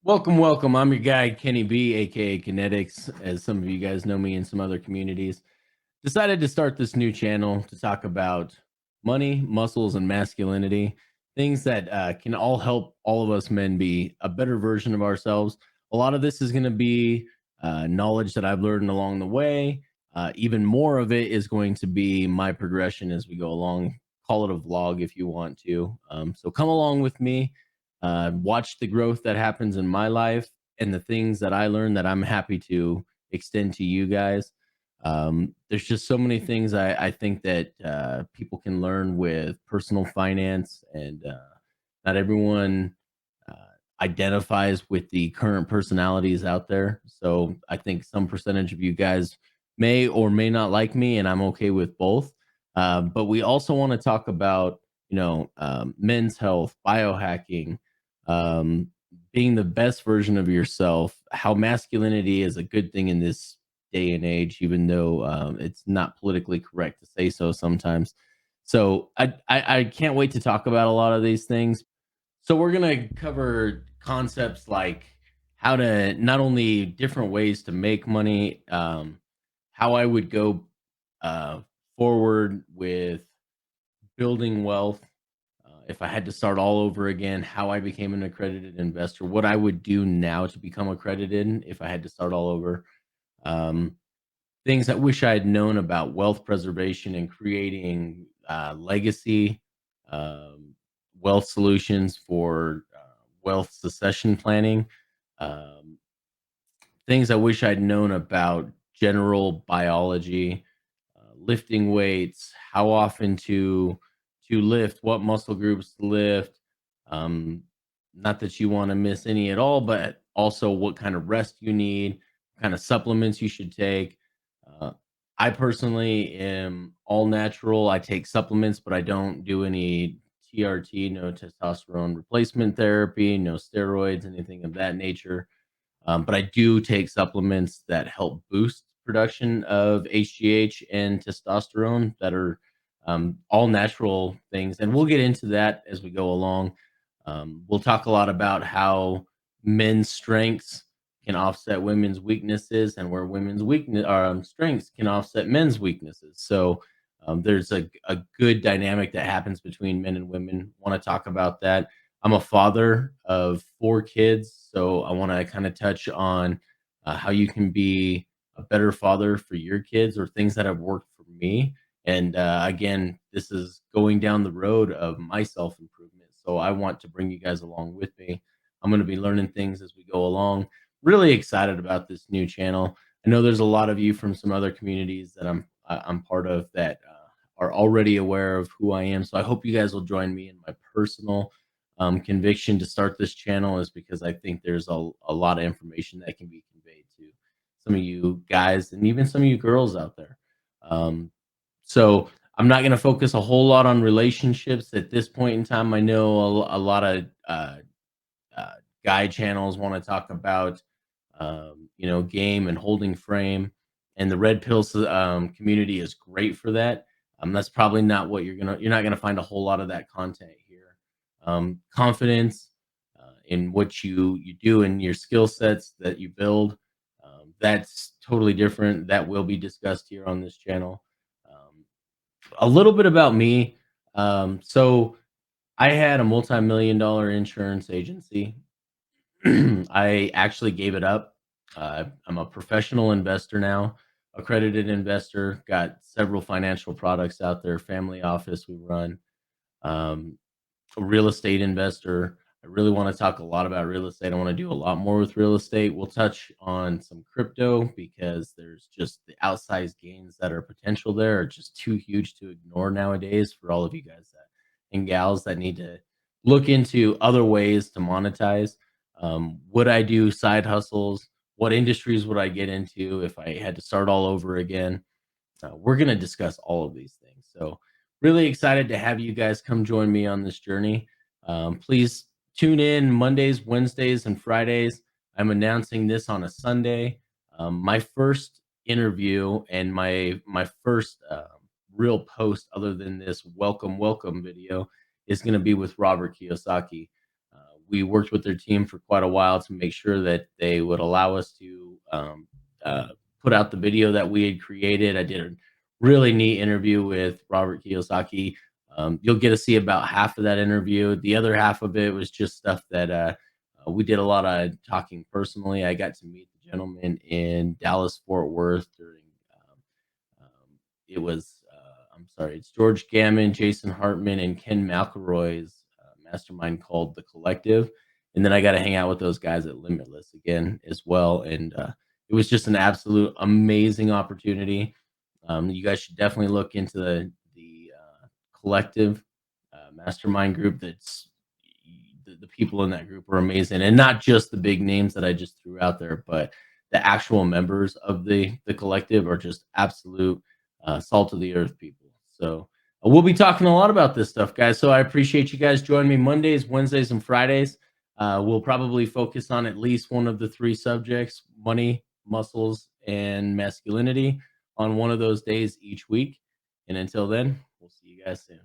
Welcome, welcome. I'm your guy, Kenny B, aka Kinetics, as some of you guys know me in some other communities. Decided to start this new channel to talk about money, muscles, and masculinity, things that can all help all of us men be a better version of ourselves. A lot of this is going to be knowledge that I've learned along the way. Even more of it is going to be my progression as we go along. Call it a vlog if you want to. So come along with me, watch the growth that happens in my life and the things that I learn that I'm happy to extend to you guys. There's just so many things I think that people can learn with personal finance, and not everyone uh, identifies with the current personalities out there. So I think some percentage of you guys may or may not like me, and I'm okay with both. But we also want to talk about, men's health, biohacking, um, being the best version of yourself, how masculinity is a good thing in this day and age, even though it's not politically correct to say so sometimes. So I can't wait to talk about a lot of these things. So we're gonna cover concepts like how to not only different ways to make money, how I would go uh, forward with building wealth, if I had to start all over again, how I became an accredited investor, what I would do now to become accredited if I had to start all over. Um, Things I wish I had known about wealth preservation and creating legacy, um, wealth solutions for wealth succession planning. Um, Things I wish I'd known about general biology, lifting weights, how often to lift, what muscle groups to lift. Um, Not that you want to miss any at all, but also what kind of rest you need, what kind of supplements you should take. Uh, I personally am all natural. I take supplements, but I don't do any TRT, no testosterone replacement therapy, no steroids, anything of that nature. But I do take supplements that help boost production of HGH and testosterone that are all natural things. And we'll get into that as we go along. We'll talk a lot about how men's strengths can offset women's weaknesses, and where women's weakness strengths can offset men's weaknesses. So there's a good dynamic that happens between men and women. Want to talk about that. I'm a father of 4 kids, so I wanna kinda touch on, how you can be a better father for your kids or things that have worked for me, and, again, this is going down the road of my self-improvement, so I want to bring you guys along with me. I'm gonna be learning things as we go along. Really excited about this new channel. I know there's a lot of you from some other communities that I'm part of that, are already aware of who I am, so I hope you guys will join me in my personal conviction to start this channel, is because I think there's a lot of information that can be conveyed to some of you guys and even some of you girls out there. Um, so I'm not going to focus a whole lot on relationships at this point in time. I know a lot of uh, guy channels want to talk about, game and holding frame, and the red pills community is great for that. That's probably not what you're not gonna find a whole lot of that content here. Confidence in what you do and your skill sets that you build, that's totally different. That will be discussed here on this channel. A little bit about me. So I had a multi-million dollar insurance agency. I actually gave it up. I'm a professional investor now, accredited investor, got several financial products out there, family office we run, um, a real estate investor. I really want to talk a lot about real estate. I want to do a lot more with real estate. We'll touch on some crypto because there's just the outsized gains that are potential there are just too huge to ignore nowadays for all of you guys and gals that need to look into other ways to monetize. Would I do side hustles? What industries would I get into if I had to start all over again? We're going to discuss all of these things. So, really excited to have you guys come join me on this journey. Please tune in Mondays, Wednesdays, and Fridays. I'm announcing this on a Sunday. My first interview and my first real post, other than this welcome video, is going to be with Robert Kiyosaki. Uh, we worked with their team for quite a while to make sure that they would allow us to uh, put out the video that we had created. I did a really neat interview with Robert Kiyosaki. You'll get to see about half of that interview. The other half of it was just stuff that we did a lot of talking personally. I got to meet the gentleman in Dallas, Fort Worth during it was I'm sorry, it's George Gammon, Jason Hartman, and Ken McElroy's mastermind called The Collective. And then I got to hang out with those guys at Limitless again as well. And it was just an absolute amazing opportunity. You guys should definitely look into the collective mastermind group. The people in that group are amazing, and not just the big names that I just threw out there, but the actual members of the collective are just absolute salt of the earth people. So we'll be talking a lot about this stuff, guys. So I appreciate you guys joining me Mondays, Wednesdays, and Fridays. We'll probably focus on at least one of the three subjects: money, muscles, and masculinity on one of those days each week. And until then, we'll see you guys soon.